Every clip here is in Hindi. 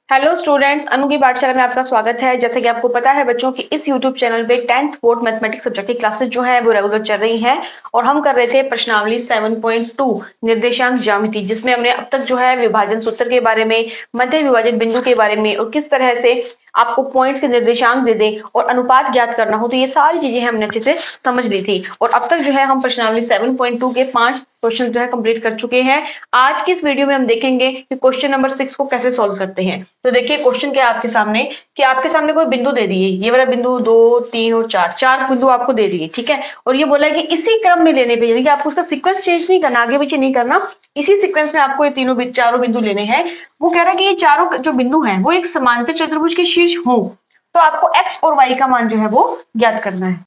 हेलो स्टूडेंट्स, अनु की पाठशाला में आपका स्वागत है। जैसे कि आपको पता है बच्चों की इस यूट्यूब चैनल पे 10th बोर्ड मैथमेटिक्स सब्जेक्ट की क्लासेस जो है वो रेगुलर चल रही हैं और हम कर रहे थे प्रश्नावली 7.2 निर्देशांक ज्यामिति, जिसमें हमने अब तक जो है विभाजन सूत्र के बारे में, मध्य विभाजित बिंदु के बारे में और किस तरह से आपको पॉइंट्स के निर्देशांक दे दें और अनुपात ज्ञात करना हो, तो ये सारी चीजें हमने अच्छे से समझ ली थी। और अब तक जो है हम प्रश्नावली 7.2 के 5 क्वेश्चन जो है कंप्लीट कर चुके हैं। आज की इस वीडियो में हम देखेंगे कि क्वेश्चन नंबर 6 को कैसे सॉल्व करते हैं। तो देखिए क्वेश्चन क्या है आपके सामने कि आपके सामने कोई बिंदु दे दिए, ये वाला बिंदु 2, 3 और 4, चार बिंदु आपको दे दिए, ठीक है। और ये बोला है कि इसी क्रम में लेने पे, यानी कि आपको उसका सीक्वेंस चेंज नहीं करना, आगे पीछे नहीं करना, इसी सीक्वेंस में आपको ये चारों बिंदु लेने हैं। वो कह रहा है कि ये चारों जो बिंदु हैं वो एक समांतर चतुर्भुज के शीर्ष हों, तो आपको x और y का मान जो है वो ज्ञात करना है।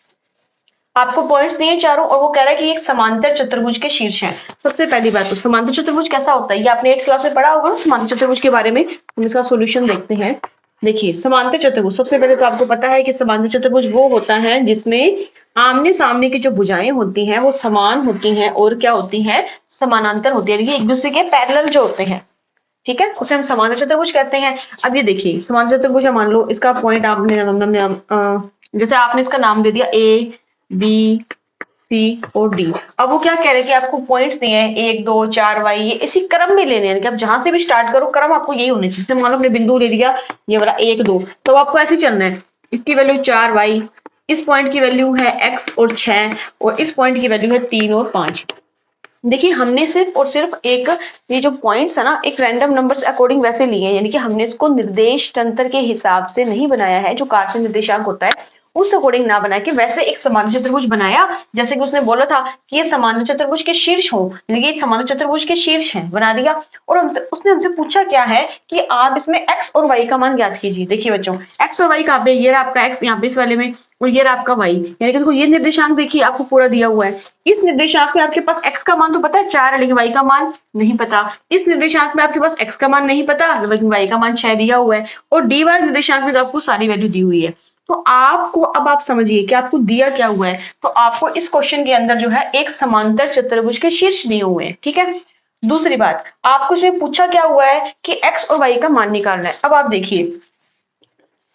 आपको पॉइंट्स दिए चारों और वो कह रहा है कि एक समांतर चतुर्भुज के शीर्ष है। सबसे पहली बात तो समांतर चतुर्भुज कैसा होता है, ये आपने 8th क्लास में पढ़ा होगा समांतर चतुर्भुज के बारे में। हम इसका सॉल्यूशन देखते हैं। देखिए समांतर चतुर्भुज, सबसे पहले तो आपको पता है कि समांतर चतुर्भुज वो होता है जिसमें आमने सामने की जो भुजाएं होती हैं वो समान होती हैं और क्या होती हैं, समानांतर होती है, एक दूसरे के पैरेलल जो होते हैं, ठीक है, उसे हम समांतर चतुर्भुज कहते हैं। अब ये देखिए समांतर चतुर्भुज है, मान लो इसका पॉइंट जैसे आपने इसका नाम दे दिया ए बी सी और डी। अब वो क्या कह रहे हैं कि आपको पॉइंट्स दिए हैं 1 2 4 वाई, ये इसी क्रम में लेने हैं कि आप जहां से भी स्टार्ट करो क्रम आपको यही होना चाहिए। जैसे मान लो अपने बिंदु ले लिया ये वाला 1 2, तो आपको ऐसे चलना है, इसकी वैल्यू 4 वाई, इस पॉइंट की वैल्यू है x और 6 और इस पॉइंट की वैल्यू है 3 और 5। देखिए हमने सिर्फ और सिर्फ एक ये जो पॉइंट्स है ना, एक रैंडम नंबर्स अकॉर्डिंग वैसे लिए हैं, यानी कि हमने इसको निर्देश तंत्र के हिसाब से नहीं बनाया है, जो कार्तीय निर्देशांक होता है उस अकॉर्डिंग ना बना के वैसे एक समांतर चतुर्भुज बनाया, जैसे कि उसने बोला था कि ये समांतर चतुर्भुज के शीर्ष हो, यानी कि समांतर चतुर्भुज के शीर्ष है, बना दिया। और उसने हमसे पूछा क्या है कि आप इसमें x और y का मान ज्ञात कीजिए। देखिए बच्चों x और y कहाँ पे, ये रहा आपका x यहाँ पे इस वाले में और ये रहा आपका y, यानी कि देखो ये निर्देशांक देखिए आपको पूरा दिया हुआ है। इस निर्देशांक में आपके पास x का मान तो पता है 4 है, लेकिन y का मान नहीं पता। इस निर्देशांक में आपके पास x का मान नहीं पता, लेकिन y का मान 6 दिया हुआ है। और डी वाले निर्देशांक में तो आपको सारी वैल्यू दी हुई है। तो आपको अब आप समझिए कि आपको दिया क्या हुआ है, तो आपको इस क्वेश्चन के अंदर जो है एक समांतर चतुर्भुज के शीर्ष दिए हुए हैं, ठीक है। दूसरी बात, आपको इसमें पूछा क्या हुआ है कि x और y का मान निकालना है। अब आप देखिए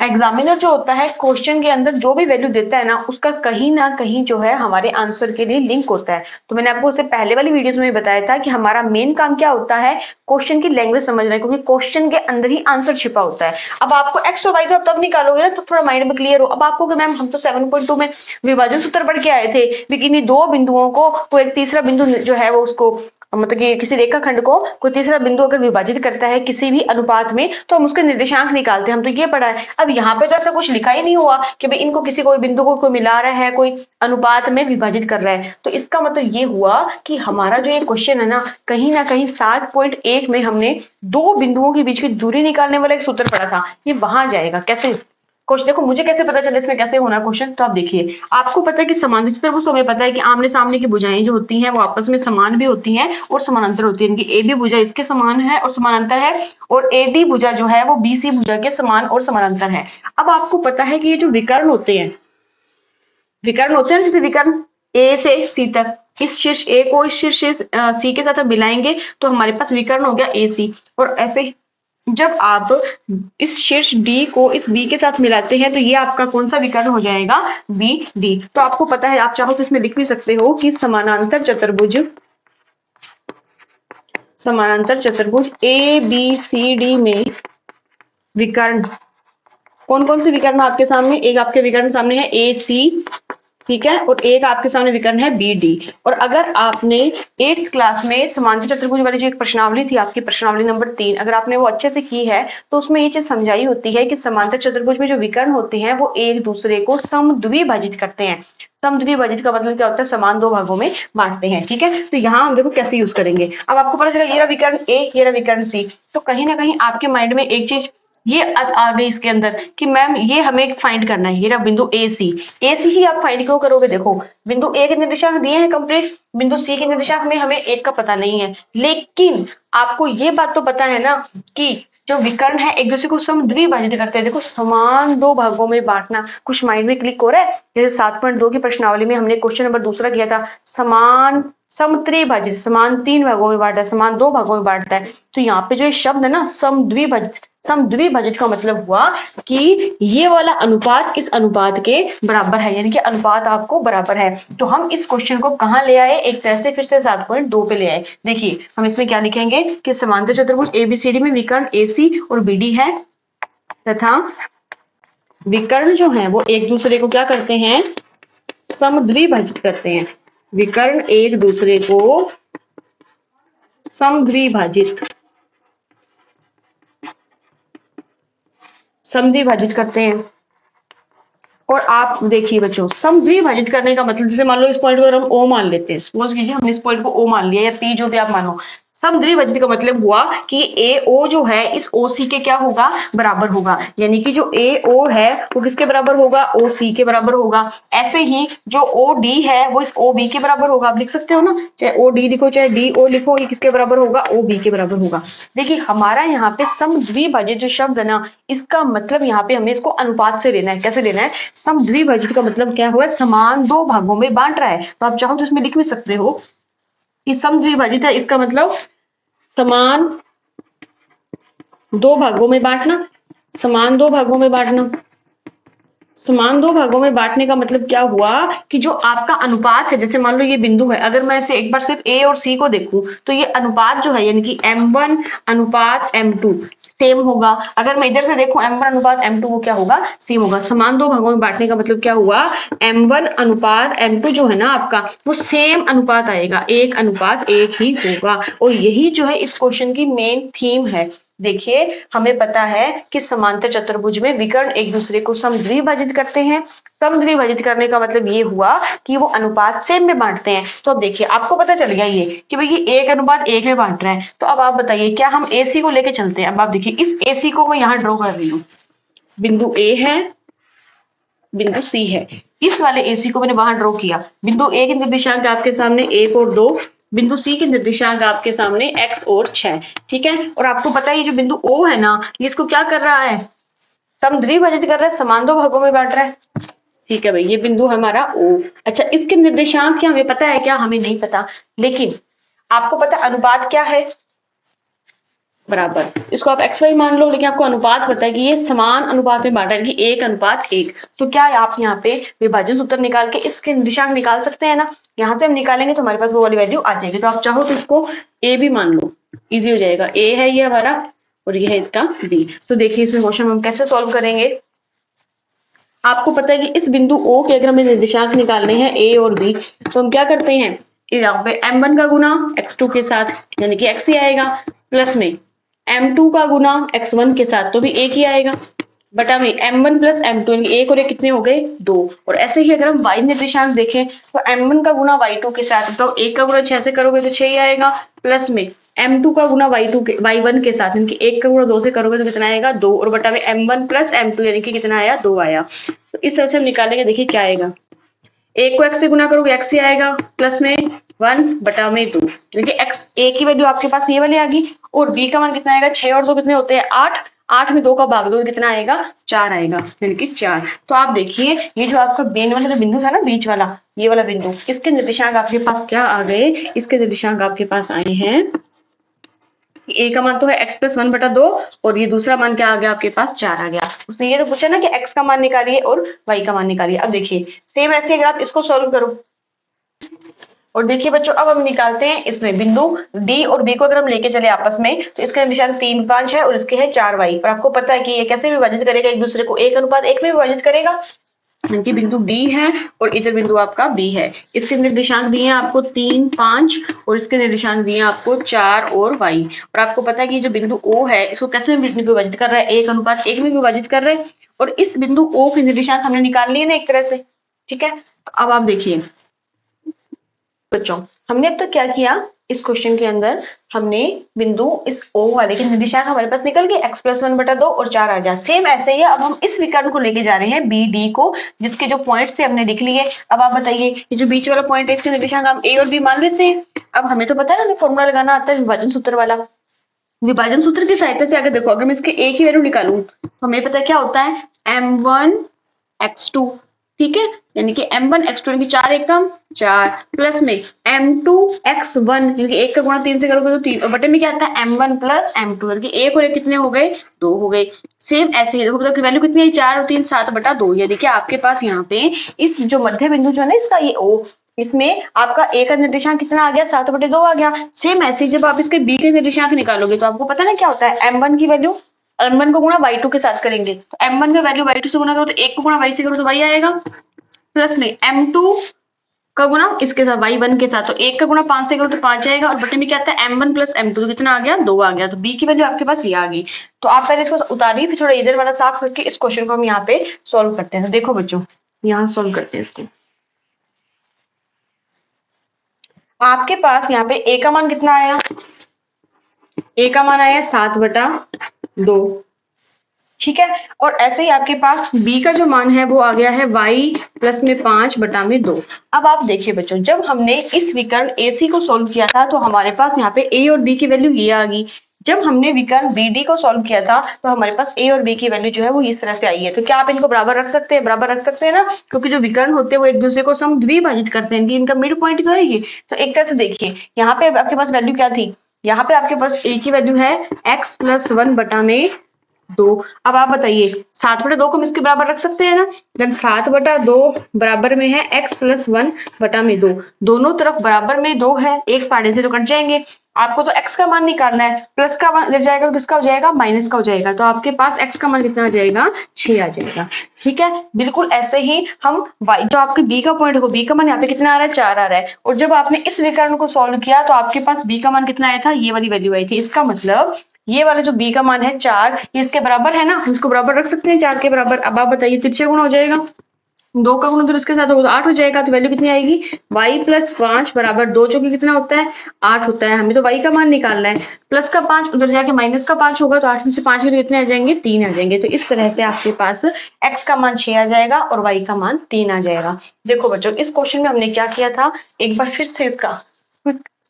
एग्जामिनर जो होता है क्वेश्चन के अंदर जो भी वैल्यू देता है ना, उसका कहीं ना कहीं जो है हमारे आंसर के लिए लिंक होता है। तो मैंने आपको उससे पहले वाली वीडियोस में बताया था कि हमारा मेन काम क्या होता है, क्वेश्चन की लैंग्वेज समझना है, क्योंकि क्वेश्चन के अंदर ही आंसर छिपा होता है। अब आपको एक्स और वाई तो अब तब निकालोगे ना, तो थोड़ा माइंड में क्लियर हो। अब आपको कि मैम हम तो 7.2 में विभाजन सूत्र पढ़ के आए थे, लेकिन इन दो बिंदुओं को कोई एक तीसरा बिंदु जो है वो उसको मतलब कि किसी रेखाखंड को कोई तीसरा बिंदु अगर विभाजित करता है किसी भी अनुपात में, तो हम उसके निर्देशांक निकालते हैं, हम तो ये पढ़ा है। अब यहाँ पे तो ऐसा कुछ लिखा ही नहीं हुआ कि भाई इनको किसी कोई बिंदु को कोई मिला रहा है, कोई अनुपात में विभाजित कर रहा है। तो इसका मतलब ये हुआ कि हमारा जो ये क्वेश्चन है ना कहीं 7.1 में हमने दो बिंदुओं के बीच की दूरी निकालने वाला एक सूत्र पढ़ा था, ये वहां जाएगा। कैसे क्वेश्चन देखो, मुझे कैसे पता चले इसमें कैसे होना क्वेश्चन, तो आप देखिए आपको पता है कि समांतर चतुर्भुज, हमें पता है कि आमने सामने की भुजाएं जो होती हैं वो आपस में समान भी होती हैं और समानांतर होती है, यानी कि ए बी भुजा इसके समान है और समानांतर है, और ए डी भुजा जो है वो बी सी भुजा के समान और समानांतर है। अब आपको पता है कि ये जो विकर्ण होते हैं जैसे विकर्ण ए से सी तक, इस शीर्ष ए को इस शीर्ष सी के साथ हम मिलाएंगे तो हमारे पास विकर्ण हो गया ए सी। और ऐसे जब आप इस शीर्ष D को इस B के साथ मिलाते हैं तो ये आपका कौन सा विकर्ण हो जाएगा, BD। तो आपको पता है, आप चाहो तो इसमें लिख भी सकते हो कि समानांतर चतुर्भुज ABCD में विकर्ण कौन कौन से विकर्ण आपके सामने, एक आपके विकर्ण सामने है AC, ठीक है, और एक आपके सामने विकर्ण है BD। और अगर आपने 8th क्लास में समांतर चतुर्भुज वाली जो एक प्रश्नावली थी आपकी, प्रश्नावली नंबर 3, अगर आपने वो अच्छे से की है तो उसमें ये चीज समझाई होती है कि समांतर चतुर्भुज में जो विकर्ण होते हैं वो एक दूसरे को समद्विभाजित करते हैं। समद्विभाजित का मतलब क्या होता है, समान दो भागों में बांटते हैं, ठीक है। तो यहाँ हम देखो कैसे यूज करेंगे। अब आपको पता चला ये रहा विकर्ण A, ये रहा विकर्ण C, तो कहीं ना कहीं आपके माइंड में एक चीज ये आ गई इसके अंदर कि मैम ये हमें फाइंड करना है, ये रहा बिंदु ए सी ही आप फाइंड क्यों करोगे। देखो बिंदु ए के निर्देशांक दिए हैं कंप्लीट, बिंदु सी के निर्देशांक में हमें एक का पता नहीं है, लेकिन आपको ये बात तो पता है ना कि जो विकर्ण है एक दूसरे को समद्विभाजित करते हैं। देखो समान दो भागों में बांटना, कुछ माइंड में क्लिक हो रहा है। जैसे 7.2 की प्रश्नावली में हमने क्वेश्चन नंबर दूसरा किया था, समान समत्रिभाजित, समान 3 भागों में बांटा है, समान 2 भागों में बांटता है। तो यहाँ पे जो शब्द है ना समद्विभाजित, समद्विभाजित का मतलब हुआ कि ये वाला अनुपात इस अनुपात के बराबर है, यानी कि अनुपात आपको बराबर है। तो हम इस क्वेश्चन को कहाँ ले आए, एक तरह से फिर से 7.2 पे ले आए। देखिए हम इसमें क्या लिखेंगे कि समांतर चतुर्भुज एबीसीडी में विकर्ण एसी और बीडी है तथा विकर्ण जो है वो एक दूसरे को क्या करते हैं, समद्विभाजित करते हैं। विकर्ण एक दूसरे को समद्विभाजित करते हैं। और आप देखिए बच्चों, समद्विभाजित करने का मतलब, जैसे मान लो इस पॉइंट को अगर हम ओ मान लेते हैं, सपोज कीजिए हमने इस पॉइंट को ओ मान लिया या पी, जो भी आप मानो। समद्विभाजित का मतलब हुआ कि ए ओ जो है इस ओ सी के क्या होगा, बराबर होगा, यानी कि जो ए ओ है वो किसके बराबर होगा, ओ सी के बराबर होगा। ऐसे ही जो ओ डी है वो इस ओ बी के बराबर होगा। आप लिख सकते हो ना, चाहे ओ डी लिखो चाहे डी ओ लिखो, ये किसके बराबर होगा, ओ बी के बराबर होगा। देखिए हमारा यहाँ पे समद्विभाजित जो शब्द है ना, इसका मतलब यहाँ पे हमें इसको अनुपात से लेना है। कैसे लेना है, समद्विभाजित का मतलब क्या हुआ, समान दो भागों में बांट रहा है। तो आप चाहो तो इसमें लिख भी सकते हो कि समद्विभाजित है, इसका मतलब समान दो भागों में बांटना। समान दो भागों में बांटना, समान दो भागों में बांटने का मतलब क्या हुआ कि जो आपका अनुपात है, जैसे मान लो ये बिंदु है, अगर मैं इसे एक बार सिर्फ ए और सी को देखूं तो ये अनुपात जो है, यानी कि m1 अनुपात m2 सेम होगा। अगर मैं इधर से देखूं m1 अनुपात m2, वो क्या होगा, सेम होगा। समान दो भागों में बांटने का मतलब क्या हुआ, m1 अनुपात m2 जो है ना आपका, वो सेम अनुपात आएगा, एक अनुपात एक ही होगा। और यही जो है इस क्वेश्चन की मेन थीम है। देखिए हमें पता है कि समांतर चतुर्भुज में विकर्ण एक दूसरे को समद्विभाजित करते हैं। समद्विभाजित करने का मतलब ये हुआ कि वो अनुपात सेम में बांटते हैं। तो अब देखिए आपको पता चल गया ये कि भाई ये एक अनुपात एक में बांट रहा है। तो अब आप बताइए, क्या हम एसी को लेके चलते हैं। अब आप देखिए इस एसी को मैं यहाँ ड्रॉ कर रही हूँ, बिंदु ए है, बिंदु सी है। इस वाले एसी को मैंने वहां ड्रॉ किया। बिंदु ए के निर्देशांक आपके सामने 1 और 2, बिंदु सी के निर्देशांक आपके सामने x और 6। ठीक है, और आपको पता है ये जो बिंदु O है ना, ये इसको क्या कर रहा है, समद्विभाजित कर रहा है, समान दो भागों में बांट रहा है। ठीक है भाई, ये बिंदु हमारा O। अच्छा, इसके निर्देशांक क्या हमें पता है क्या, हमें नहीं पता, लेकिन आपको पता अनुपात क्या है, बराबर। इसको आप xy मान लो, लेकिन आपको अनुपात पता है कि ये समान अनुपात में बांटा है कि 1 अनुपात 1। तो क्या आप यहाँ पे विभाजन सूत्र निकाल के इसके निर्देशांक निकाल सकते हैं ना। यहाँ से हम निकालेंगे तो हमारे पास वो वाली वैल्यू आ जाएगी। तो आप चाहो तो इसको a भी मान लो, इजी हो जाएगा। a है ये हमारा और ये है इसका b। तो देखिए इसमें क्वेश्चन हम कैसे सॉल्व करेंगे। आपको पता है कि इस बिंदु O के अगर हमें निर्देशांक निकालने हैं a और b, तो हम क्या करते हैं, यहाँ पे m1 का गुना x2 के साथ, यानी कि x ही आएगा, प्लस में m2 का गुना x1 के साथ, तो भी एक ही आएगा, बटा में m1 प्लस m2, यानी एक और एक कितने हो गए, 2। और ऐसे ही अगर हम y निर्देशांक देखें तो m1 का गुना y2 के साथ, तो एक का गुना 6 से करोगे तो 6 ही आएगा, प्लस में m2 का गुना y1 के साथ, यानी कि एक का गुना 2 से करोगे तो कितना आएगा, 2, और बटा में m1 प्लस m2, यानी कि कितना आया, 2 आया। तो इस तरह से हम निकालेंगे, देखिए क्या आएगा, एक को x से गुना करोगे x ही आएगा, प्लस में 1 बटा में 2, यानी कि x a की वैल्यू आपके पास ये वाली आ गई। और b का मान कितना आएगा, 6 और 2 कितने होते हैं, 8, 8 में 2 का भाग दो कितना आएगा, 4 आएगा, यानी कि 4। तो आप देखिए ये जो आपका मेन वाला जो बिंदु था ना, बीच वाला ये वाला बिंदु, इसके निर्देशांक आपके पास क्या आ गए, इसके निर्देशांक आपके पास आए हैं, a का मान तो है x प्लस 1 बटा 2, और ये दूसरा मान क्या आ गया आपके पास, 4 आ गया। उसने ये तो पूछा ना कि x का मान निकालिए और y का मान निकालिए। अब देखिए सेम ऐसे अगर आप इसको सॉल्व करो, और देखिए बच्चों अब हम निकालते हैं इसमें बिंदु D और B को अगर हम लेके चले आपस में, तो इसका निर्देशांक 3, 5 है और इसके है 4, y। और आपको पता है कि ये कैसे विभाजित करेगा एक दूसरे को, 1 अनुपात 1 में विभाजित करेगा, क्योंकि बिंदु D है और इधर बिंदु आपका B है। इसके निर्देशांक दिए हैं आपको 3, 5 और इसके निर्देशांक दिए हैं आपको 4 और y। और आपको पता है कि जो बिंदु O है इसको कैसे विभाजित कर रहा है, 1 अनुपात 1 में विभाजित कर रहा है। और इस बिंदु O के निर्देशांक हमने निकाल लिए ना एक तरह से, ठीक है। अब आप देखिए बच्चों, हमने अब तक क्या किया, इस क्वेश्चन के अंदर हमने बिंदु इस O वाले के निर्देशांक हमारे पास निकल गए, x प्लस 1 बटा 2 और 4 आ गया। सेम ऐसे ही अब हम इस विकर्ण को लेके जा रहे हैं बी डी को, जिसके जो पॉइंट्स थे हमने लिख लिए। अब आप बताइए ये जो बीच वाला पॉइंट है इसके निर्देशांक हम a और b मान लेते हैं। अब हमें तो पता है ना, हमें फॉर्मूला लगाना आता है विभाजन सूत्र वाला। विभाजन सूत्र की सहायता से अगर देखो, अगर मैं इसके a की वैल्यू निकालूं तो हमें पता है क्या होता है, m1 x2 ठीक है, यानी कि m1 x2 यानी कि 4 एकम 4 प्लस में m2 x1 यानी कि 1 का गुणा 3 से करोगे तो 3 और बटे में क्या आता है m1 प्लस m2 यानी कि 1 और 1 कितने हो गए 2 हो गए। सेम ऐसे ही देखो मतलब वैल्यू कितनी है 4 और 3 7/2 यानी कि आपके पास यहाँ पे इस जो मध्य बिंदु जो है ना इसका ये O इसमें आपका A का निर्देशांक कितना आ गया 7/2 आ गया। सेम ऐसे ही जब आप इसके B के निर्देशांक निकालोगे तो आपको पता ना क्या होता है m1 की वैल्यू m1 को गुणा y2 के साथ करेंगे तो m1 का वैल्यू y2 से गुणा करो तो 1 को गुणा y से करो तो y आएगा प्लस में m2 का गुणा इसके साथ y1 के साथ तो 1 का गुणा 5 से करो तो 5 आएगा और बटे में क्या आता है m1 प्लस m2 तो कितना आ गया 2 आ गया। तो b की वैल्यू आपके पास ये आ गई। तो आप पहले इसको उतारिए फिर थोड़ा इधर वाला साफ करके इस क्वेश्चन को हम यहाँ पे सॉल्व करते हैं। तो देखो बच्चों यहाँ सॉल्व करते हैं इसको। आपके पास यहाँ पे a का मान कितना आया a का मान आया 7/2 ठीक है और ऐसे ही आपके पास b का जो मान है वो आ गया है y प्लस में 5/2। अब आप देखिए बच्चों जब हमने इस विकर्ण AC को सॉल्व किया था तो हमारे पास यहाँ पे a और b की वैल्यू ये आ गई। जब हमने विकर्ण BD को सॉल्व किया था तो हमारे पास a और b की वैल्यू जो है वो इस तरह से आई है। तो क्या आप इनको बराबर रख सकते हैं बराबर रख सकते हैं ना क्योंकि जो विकर्ण होते हैं वो एक दूसरे को समद्विभाजित करते हैं इनका मिड पॉइंट तो है ये। तो एक तरह से देखिए यहाँ पे आपके पास वैल्यू क्या थी यहाँ पे आपके पास a की वैल्यू है x प्लस 1/2। अब आप बताइए 7/2 को हम इसके बराबर रख सकते हैं ना जब 7/2 बराबर में है x प्लस 1/2 दोनों तरफ बराबर में 2 है एक पाड़े से तो कट जाएंगे। आपको तो x का मान निकालना है प्लस का मान इधर जाएगा तो किसका हो जाएगा माइनस का हो जाएगा। तो आपके पास x का मान कितना आ जाएगा 6 आ जाएगा। ठीक है बिल्कुल ऐसे ही हम y जो आपके b का पॉइंट होगा b का मान यहाँ पे कितना आ रहा है 4 आ रहा है और जब आपने इस विकर्ण को सॉल्व किया तो आपके पास b का मान कितना आया था ये वाली वैल्यू आई थी। इसका मतलब ये वाला जो b का मान है 4 इसके बराबर है ना हम इसको बराबर रख सकते हैं 4 के बराबर। अब आप बताइए तिरछे गुण हो जाएगा 2 का गुण तो इसके साथ होगा तो 8 हो जाएगा। तो वैल्यू कितनी आएगी y प्लस 5 बराबर 2 जो कि कितना होता है 8 होता है। हमें तो y का मान निकालना है प्लस का 5 उधर जाके माइनस का 5 होगा तो 8 में से 5 के कितने आ जाएंगे 3 आ जाएंगे। तो इस तरह से आपके पास x का मान 6 आ जाएगा और y का मान 3 आ जाएगा। देखो बच्चों इस क्वेश्चन में हमने क्या किया था एक बार फिर से इसका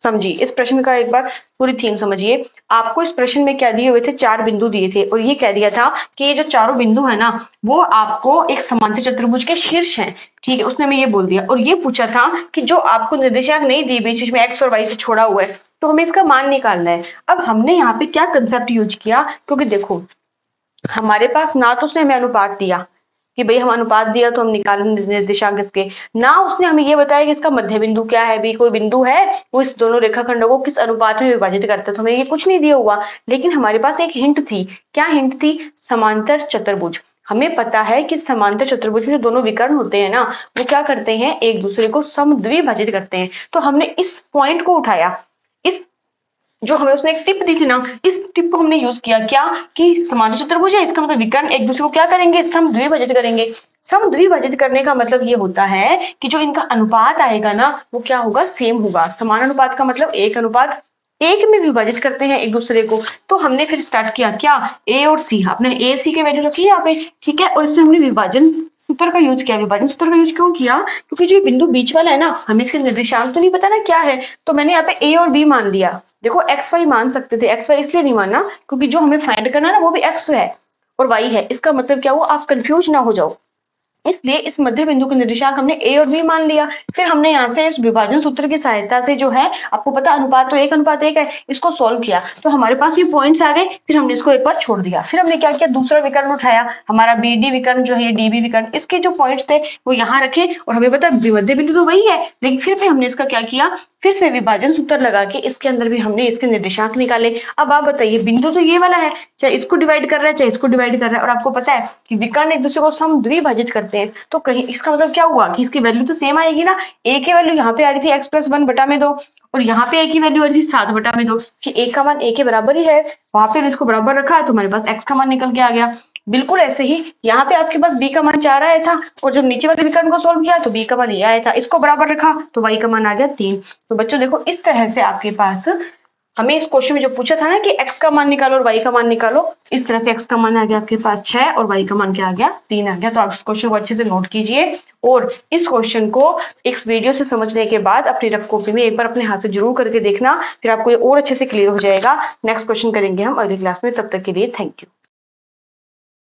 समझिए इस प्रश्न का एक बार पूरी थीम समझिए। आपको इस प्रश्न में क्या दिए हुए थे 4 बिंदु दिए थे और ये कह दिया था कि ये जो चारों बिंदु है ना वो आपको एक समांतर चतुर्भुज के शीर्ष हैं। ठीक है उसने हमें ये बोल दिया और ये पूछा था कि जो आपको निर्देशांक नहीं दिए बीच में x और y से छोड़ा हुआ है तो हमें इसका मान निकालना है। अब हमने यहाँ पे क्या कंसेप्ट यूज किया क्योंकि देखो हमारे पास ना तो उसने हमें अनुपात दिया कि भाई हम अनुपात दिया तो हम निकालें निर्देशांक इसके ना उसने हमें ये बताया कि इसका मध्य बिंदु क्या है भी कोई बिंदु है वो इस दोनों रेखाखंडों को किस अनुपात में विभाजित करता है तो हमें ये कुछ नहीं दिया हुआ। लेकिन हमारे पास एक हिंट थी। क्या हिंट थी समांतर चतुर्भुज। हमें पता है कि समांतर चतुर्भुज में जो दोनों विकर्ण होते हैं ना वो क्या करते हैं एक दूसरे को समद्विभाजित करते हैं। तो हमने इस पॉइंट को उठाया इस जो हमें उसने एक टिप दी थी ना इस टिप को हमने यूज किया क्या कि समांतर चतुर्भुज है इसका मतलब विकर्ण एक दूसरे को क्या करेंगे समद्विभाजित करेंगे। समद्विभाजित करने का मतलब ये होता है कि जो इनका अनुपात आएगा ना वो क्या होगा सेम होगा। समान अनुपात का मतलब 1:1 में विभाजित करते हैं एक दूसरे को। तो हमने फिर स्टार्ट किया क्या a और c आपने a c के वैल्यू रखी है यहाँ पे ठीक है और इसमें हमने विभाजन सूत्र का यूज किया। विभाजन सूत्र का यूज क्यों किया क्योंकि जो बिंदु बीच वाला है ना हमें इसके निर्देशांक तो नहीं पता ना क्या है तो मैंने यहाँ पे a और b मान लिया। देखो एक्स वाई मान सकते थे एक्स वाई इसलिए नहीं मानना क्योंकि जो हमें फाइंड करना है ना वो भी एक्स है और वाई है। इसका मतलब क्या हुआ आप कंफ्यूज ना हो जाओ इसलिए इस मध्य बिंदु के निर्देशांक हमने a और b मान लिया। फिर हमने यहाँ से इस विभाजन सूत्र की सहायता से जो है आपको पता अनुपात तो 1:1 है इसको सॉल्व किया तो हमारे पास ये पॉइंट्स आ गए। फिर हमने इसको एक बार छोड़ दिया। फिर हमने क्या किया दूसरा विकर्ण उठाया हमारा BD विकर्ण जो है ये DB विकर्ण इसके जो पॉइंट्स थे वो यहाँ रखे और हमें पता मध्य बिंदु तो वही है लेकिन फिर भी हमने इसका क्या किया फिर से विभाजन सूत्र लगा के इसके अंदर भी हमने इसके निर्देशांक निकाले। अब आप बताइए बिंदु तो ये वाला है चाहे इसको डिवाइड कर रहा है चाहे इसको डिवाइड कर रहा है और आपको पता है कि विकर्ण एक दूसरे को समद्विभाजित करते हैं तो कहीं इसका मतलब क्या हुआ कि इसकी वैल्यू तो सेम आएगी ना। a की वैल्यू यहाँ पे आ रही थी x प्लस 1/2 और यहाँ पे a की वैल्यू आ रही थी 7/2 कि a का मान a के बराबर ही है वहां पे इसको बराबर रखा है तो हमारे पास x का मान निकल के आ गया। बिल्कुल ऐसे ही यहाँ पे आपके पास b का मान 4 आया था और जब नीचे वाले विकर्ण को सॉल्व किया तो b का मान ये आया था इसको बराबर रखा तो y का मान आ गया 3। तो बच्चों देखो इस तरह से आपके पास हमें इस क्वेश्चन में जो पूछा था ना कि x का मान निकालो और y का मान निकालो इस तरह से x का मान आ गया आपके पास 6 और y का मान क्या आ गया 3 आ गया। तो आप इस क्वेश्चन को अच्छे से नोट कीजिए और इस क्वेश्चन को इस वीडियो से समझने के बाद अपनी रफ कॉपी में एक बार अपने हाथ से जरूर करके देखना फिर आपको ये और अच्छे से क्लियर हो जाएगा। नेक्स्ट क्वेश्चन करेंगे हम अगली क्लास में तब तक के लिए थैंक यू।